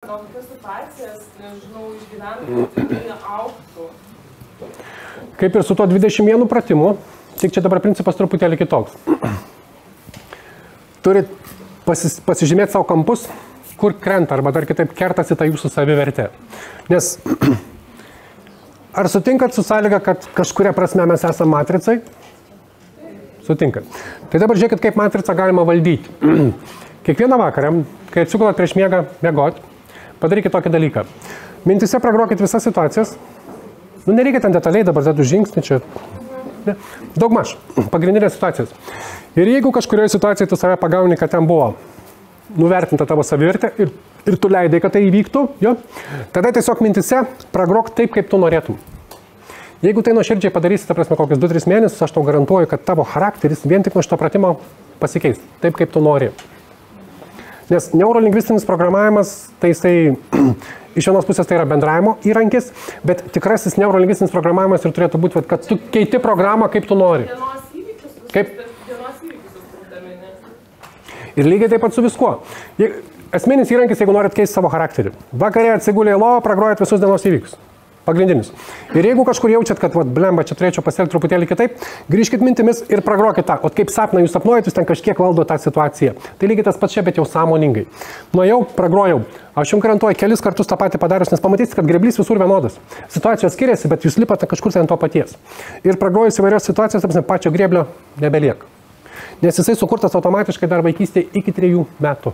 gal tokias situacijas, nežinau, išgyventų, tai neaugtų. Kaip ir su to 21 pratimu, tik čia dabar principas truputėlį kitoks. Turit pasižymėti savo kampus, kur krenta, arba dar kitaip kertasi ta jūsų savivertė. Nes ar sutinkat su sąlyga, kad kažkuria prasme mes esame matricai? Sutinkat. Tai dabar žiūrėkit, kaip matricą galima valdyti. Kiekvieną vakarą, kai atsigulat prieš miegą miegot, padarykit tokį dalyką. Mintise pragrokit visas situacijas. Nu, nereikia ten detaliai dabar zėdų žingsnį čia. Ne. Daugmaž, pagrindinės situacijas. Ir jeigu kažkurioje situacijoje tu save pagauni, kad ten buvo nuvertinta tavo savivertė ir tu leidai, kad tai įvyktų, jo, tada tiesiog mintise pragrok taip, kaip tu norėtum. Jeigu tai nuoširdžiai padarysi, ta prasme, kokius 2-3 mėnesius, aš tau garantuoju, kad tavo charakteris vien tik nuo šito pratimo pasikeis. Taip, kaip tu nori. Nes neurolingvistinis programavimas, tai jisai iš vienos pusės tai yra bendravimo įrankis, bet tikrasis neurolingvistinis programavimas ir turėtų būti, kad tu keiti programą, kaip tu nori. Dienos įvykius, Kaip? dienos įvykius suprantami, ne? Ir lygiai taip pat su viskuo. Esminis įrankis, jeigu norit keisti savo charakterį. Vakarė atsigulė į lovą, pragrojat visus dienos įvykius. Pagrindinis. Ir jeigu kažkur jaučiat, kad, blemba, čia turėčiau pasielgti truputėlį kitaip, grįžkit mintimis ir pragrokit tą. O kaip sapną jūs sapnuojat, jūs ten kažkiek valdo tą situaciją. Tai lygiai tas pats čia, bet jau sąmoningai. Nuėjau, pragrojau. Aš jums garantuoju, kelis kartus tą patį padarius, nes pamatysit, kad greblys visur vienodas. Situacijos skiriasi, bet jūs lipate kažkur ant to paties. Ir pragrojus įvairios situacijos, pačio greblio nebelieka. Nes jisai sukurtas automatiškai dar vaikystėje iki 3 metų.